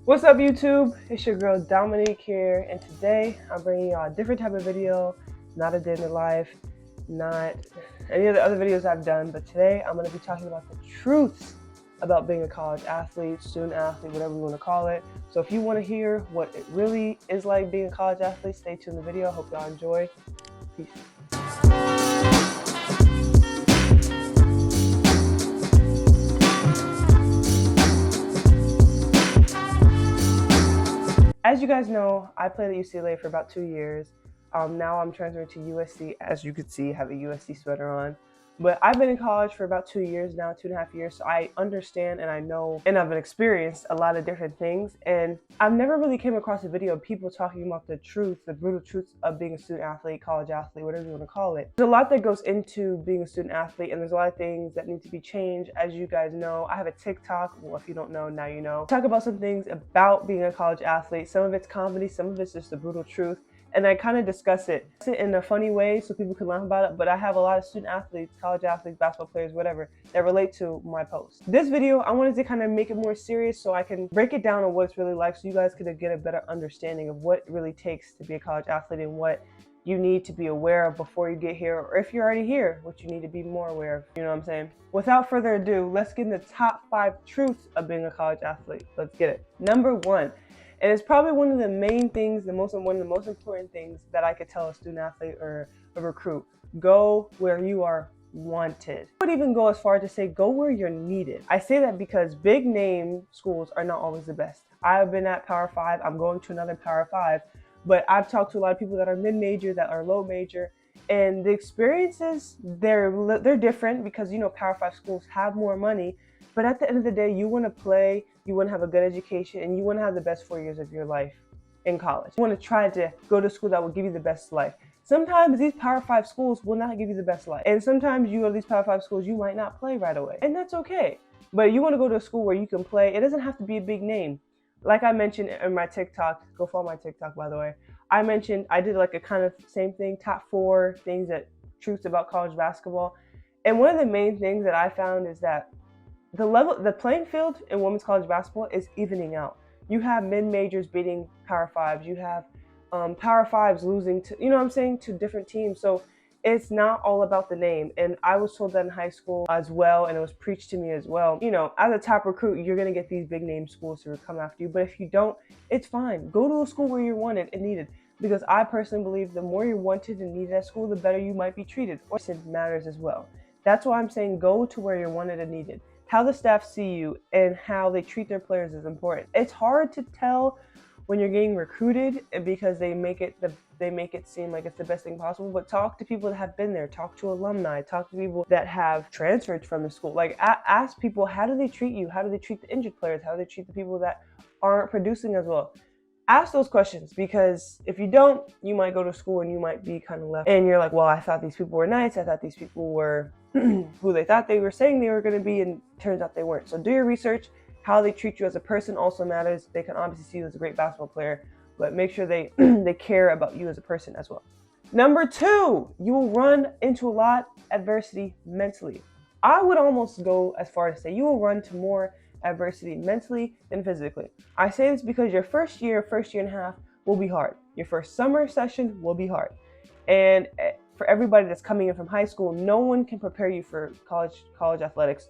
What's up YouTube? It's your girl Dominique here, and today I'm bringing y'all a different type of video, not a day in the life, not any of the other videos I've done, but today I'm going to be talking about the truths about being a college athlete, student athlete, whatever you want to call it. So if you want to hear what it really is like being a college athlete, stay tuned in the video. Hope y'all enjoy. Peace. As you guys know, I played at UCLA for about 2 years. Now I'm transferring to USC. As you can see, I have a USC sweater on. But I've been in college for about 2 years now, 2.5 years. So I understand and I know and I've experienced a lot of different things. And I've never really came across a video of people talking about the truth, the brutal truth of being a student athlete, college athlete, whatever you want to call it. There's a lot that goes into being a student athlete, and there's a lot of things that need to be changed. As you guys know, I have a TikTok. Well, if you don't know, now you know. Talk about some things about being a college athlete. Some of it's comedy, some of it's just the brutal truth. And I kind of discuss it in a funny way so people can laugh about it, but I have a lot of student athletes, college athletes, basketball players, whatever, that relate to my post. This video, I wanted to kind of make it more serious so I can break it down on what it's really like so you guys could get a better understanding of what it really takes to be a college athlete and what you need to be aware of before you get here, or if you're already here, what you need to be more aware of, you know what I'm saying? Without further ado, let's get into the top 5 truths of being a college athlete. Let's get it. Number 1. And it's probably one of the main things, one of the most important things that I could tell a student athlete or a recruit. Go where you are wanted. I would even go as far as to say go where you're needed. I say that because big name schools are not always the best. I've been at Power 5, I'm going to another Power 5, but I've talked to a lot of people that are mid-major, that are low major, and the experiences, they're different because, you know, Power 5 schools have more money. But at the end of the day, you want to play, you want to have a good education, and you want to have the best 4 years of your life in college. You want to try to go to school that will give you the best life. Sometimes these Power 5 schools will not give you the best life. And sometimes you go to these Power 5 schools, you might not play right away. And that's okay. But you want to go to a school where you can play. It doesn't have to be a big name. Like I mentioned in my TikTok, go follow my TikTok, by the way. I did like a kind of same thing, top 4 things truths about college basketball. And one of the main things that I found is that the playing field in women's college basketball is evening out. You have mid-majors beating Power 5s. You have Power 5s losing to, you know what I'm saying, to different teams. So it's not all about the name. And I was told that in high school as well, and it was preached to me as well. You know, as a top recruit, you're going to get these big name schools to come after you. But if you don't, it's fine. Go to a school where you're wanted and needed. Because I personally believe the more you're wanted and needed at school, the better you might be treated. Or it matters as well. That's why I'm saying go to where you're wanted and needed. How the staff see you and how they treat their players is important. It's hard to tell when you're getting recruited because they make it seem like it's the best thing possible. But talk to people that have been there. Talk to alumni. Talk to people that have transferred from the school. Like ask people, how do they treat you? How do they treat the injured players? How do they treat the people that aren't producing as well? Ask those questions, because if you don't, you might go to school and you might be kind of left. And you're like, well, I thought these people were nice. I thought these people were who they thought they were saying they were going to be, and turns out they weren't. So do your research. How they treat you as a person also matters. They can obviously see you as a great basketball player, but make sure they they care about you as a person as well. Number 2, you will run into a lot of adversity mentally. I would almost go as far as to say you will run to more adversity mentally than physically. I say this because your first year and a half will be hard. Your first summer session will be hard. And for everybody that's coming in from high school, no one can prepare you for college athletics,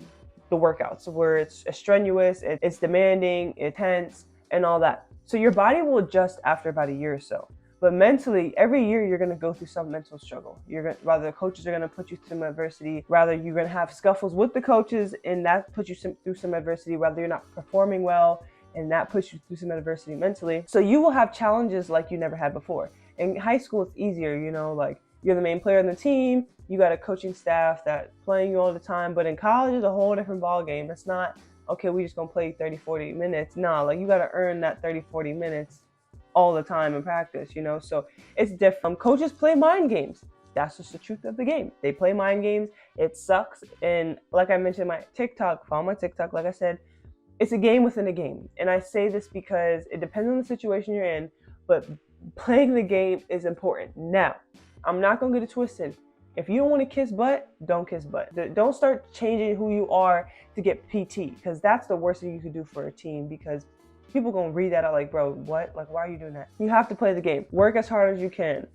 the workouts, where it's strenuous, it's demanding, intense, and all that. So your body will adjust after about a year or so. But mentally, every year you're going to go through some mental struggle. Rather the coaches are going to put you through some adversity. Rather you're going to have scuffles with the coaches, and that puts you through some adversity. Rather you're not performing well, and that puts you through some adversity mentally. So you will have challenges like you never had before. In high school, it's easier, you know, like you're the main player on the team. You got a coaching staff that's playing you all the time. But in college, it's a whole different ball game. It's not, okay, we just going to play 30, 40 minutes. No, like you got to earn that 30, 40 minutes all the time in practice, you know? So it's different. Coaches play mind games. That's just the truth of the game. They play mind games. It sucks. And like I mentioned in my TikTok, follow my TikTok, like I said, it's a game within a game. And I say this because it depends on the situation you're in, but playing the game is important. Now, I'm not going to get it twisted. If you don't want to kiss butt, don't kiss butt. Don't start changing who you are to get PT, because that's the worst thing you could do for a team, because People gonna read that out like, bro, what? Like, why are you doing that? You have to play the game. Work as hard as you can.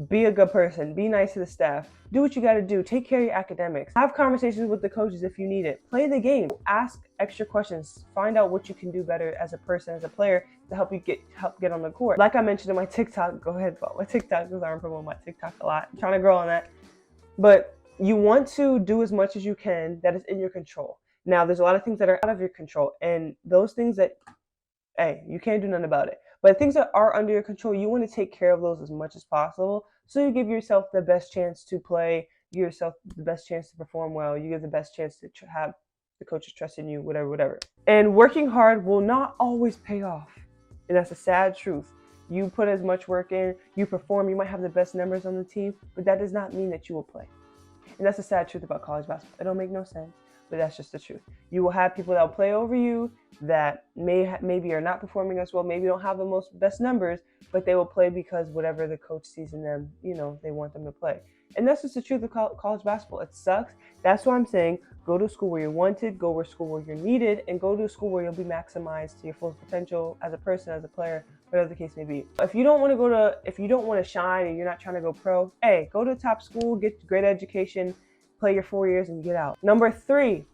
Be a good person. Be nice to the staff. Do what you got to do. Take care of your academics. Have conversations with the coaches if you need it. Play the game. Ask extra questions. Find out what you can do better as a person, as a player, to help you get on the court. Like I mentioned in my TikTok, go ahead, follow my TikTok because I'm promoting my TikTok a lot. I'm trying to grow on that. But you want to do as much as you can that is in your control. Now, there's a lot of things that are out of your control, and those things that, hey, you can't do nothing about it. But things that are under your control, you want to take care of those as much as possible. So you give yourself the best chance to play, give yourself the best chance to perform well, you give the best chance to have the coaches trust in you, whatever. And working hard will not always pay off. And that's a sad truth. You put as much work in, you perform, you might have the best numbers on the team, but that does not mean that you will play. And that's the sad truth about college basketball. It don't make no sense, but that's just the truth. You will have people that will play over you that maybe are not performing as well, maybe don't have the best numbers, but they will play because whatever the coach sees in them, they want them to play. And that's just the truth of college basketball. It sucks. That's why I'm saying go to a school where you're wanted, go to a school where you're needed, and go to a school where you'll be maximized to your full potential as a person, as a player, whatever the case may be. If you don't want to shine and you're not trying to go pro, hey, go to a top school, get great education, play your 4 years and get out. Number 3,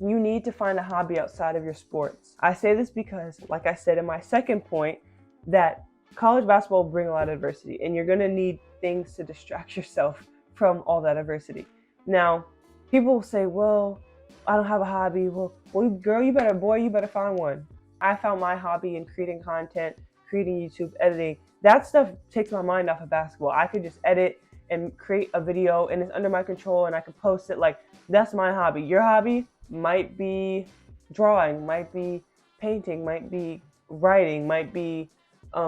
you need to find a hobby outside of your sports. I say this because, like I said in my second point, that college basketball will bring a lot of adversity, and you're going to need things to distract yourself from all that adversity. Now, people will say, well, I don't have a hobby. Well, girl, you better find one. I found my hobby in creating content, creating YouTube, editing. That stuff takes my mind off of basketball. I could just edit and create a video, and it's under my control, and I can post it. Like, that's my hobby. Your hobby might be drawing, might be painting, might be writing, might be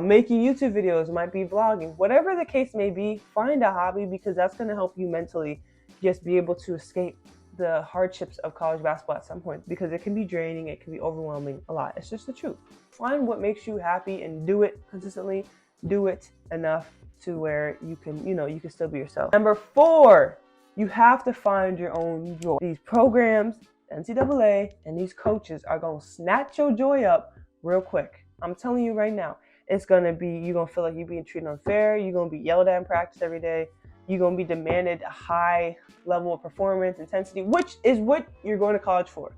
making YouTube videos, might be vlogging. Whatever the case may be, find a hobby, because that's going to help you mentally just be able to escape the hardships of college basketball at some point, because it can be draining, it can be overwhelming a lot. It's just the truth. Find what makes you happy and do it consistently. Do it enough to where you can still be yourself. Number 4, you have to find your own joy. These programs, NCAA, and these coaches are going to snatch your joy up real quick. I'm telling you right now, it's going to be, you're going to feel like you're being treated unfair. You're going to be yelled at in practice every day. You're going to be demanded a high level of performance, intensity, which is what you're going to college for.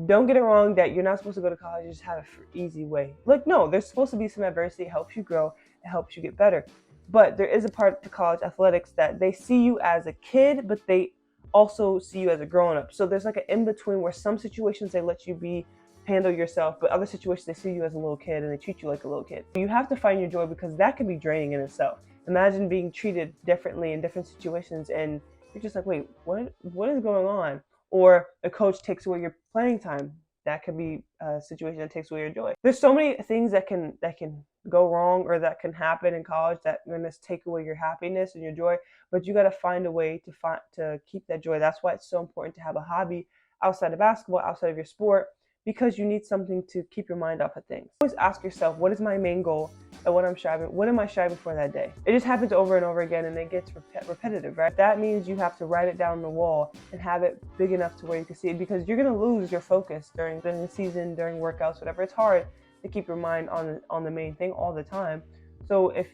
Don't get it wrong that you're not supposed to go to college and just have an easy way. Like, no, there's supposed to be some adversity. It helps you grow. It helps you get better. But there is a part to college athletics that they see you as a kid, but they also see you as a grown-up. So there's like an in-between where some situations they let you handle yourself, but other situations they see you as a little kid and they treat you like a little kid. You have to find your joy, because that can be draining in itself. Imagine being treated differently in different situations and you're just like, wait, what is going on? Or a coach takes away your playing time. That could be a situation that takes away your joy. There's so many things that can go wrong or that can happen in college that are going to take away your happiness and your joy, but you got to find a way to keep that joy. That's why it's so important to have a hobby outside of basketball, outside of your sport, because you need something to keep your mind off of things. Always ask yourself, what is my main goal and what am I striving for that day? It just happens over and over again, and it gets repetitive, right? That means you have to write it down on the wall and have it big enough to where you can see it, because you're going to lose your focus during the season, during workouts, whatever. It's hard to keep your mind on the main thing all the time. So if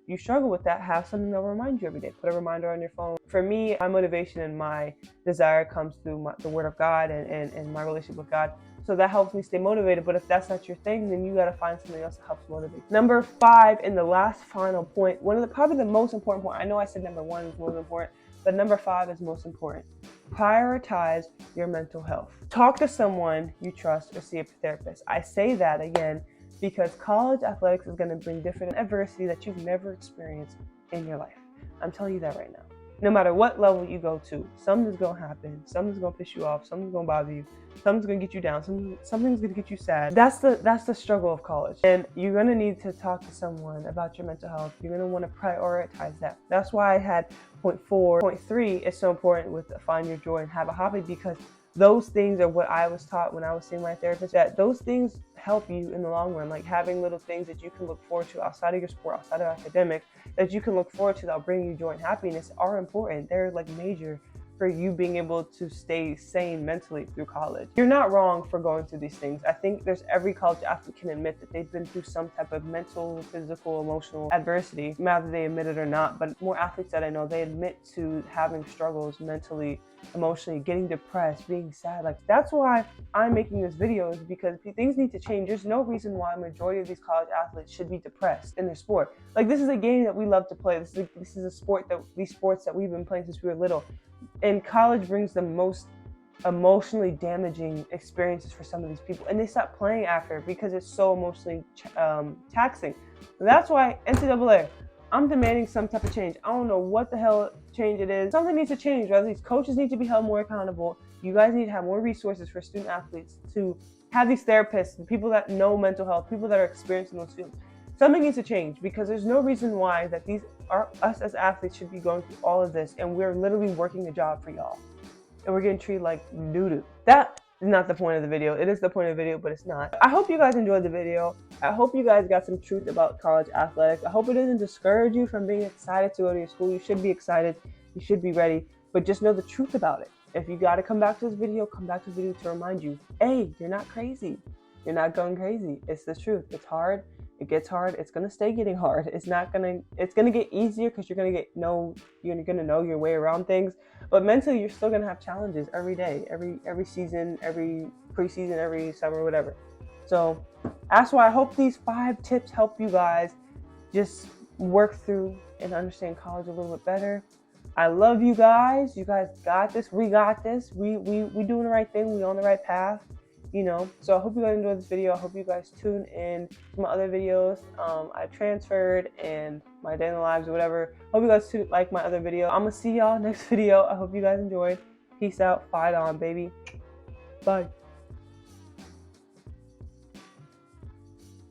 you struggle with that, have something that'll remind you every day. Put a reminder on your phone. For me, my motivation and my desire comes through the Word of God and my relationship with God. So that helps me stay motivated. But if that's not your thing, then you got to find something else that helps motivate. Number 5, and the last final point, probably the most important point. I know I said number 1 is most important, but number 5 is most important. Prioritize your mental health. Talk to someone you trust or see a therapist. I say that again because college athletics is going to bring different adversity that you've never experienced in your life. I'm telling you that right now. No matter what level you go to, something's going to happen. Something's going to piss you off. Something's going to bother you. Something's going to get you down. Something's going to get you sad. That's the struggle of college. And you're going to need to talk to someone about your mental health. You're going to want to prioritize that. That's why I had point 4. Point 3 is so important with find your joy and have a hobby, because those things are what I was taught when I was seeing my therapist, that those things help you in the long run. Like having little things that you can look forward to outside of your sport, outside of academics, that you can look forward to that'll bring you joy and happiness are important. They're like major for you being able to stay sane mentally through college. You're not wrong for going through these things. I think there's every college athlete can admit that they've been through some type of mental, physical, emotional adversity, whether they admit it or not. But more athletes that I know, they admit to having struggles mentally, emotionally, getting depressed, being sad. Like, that's why I'm making this video, is because things need to change. There's no reason why a majority of these college athletes should be depressed in their sport. Like, this is a game that we love to play. This is a sport that these sports that we've been playing since we were little. And college brings the most emotionally damaging experiences for some of these people, and they stop playing after because it's so emotionally taxing. That's why NCAA, I'm demanding some type of change. I don't know what the hell change it is. Something needs to change. Rather, these coaches need to be held more accountable. You guys need to have more resources for student athletes, to have these therapists, the people that know mental health, people that are experienced in those fields. Something needs to change, because there's no reason why that us as athletes should be going through all of this, and we're literally working a job for y'all, and we're getting treated like doo-doo. That is not the point of the video. It is the point of the video, but it's not. I hope you guys enjoyed the video. I hope you guys got some truth about college athletics. I hope it doesn't discourage you from being excited to go to your school. You should be excited. You should be ready, but just know the truth about it. If you got to come back to this video, come back to this video to remind you, hey, you're not crazy. You're not going crazy. It's the truth. It's hard. It gets hard. It's gonna stay getting hard. It's gonna get easier, because you're gonna know your way around things. But mentally, you're still gonna have challenges every day, every season, every preseason, every summer, whatever. So that's why I hope these 5 tips help you guys just work through and understand college a little bit better. I love you guys. You guys got this. We got this. We doing the right thing. We on the right path. So I hope you guys enjoyed this video. I hope you guys tune in to my other videos. I transferred, and my day in the lives or whatever. Hope you guys like my other video. I'm gonna see y'all next video. I hope you guys enjoyed. Peace out. Fight on, baby. Bye.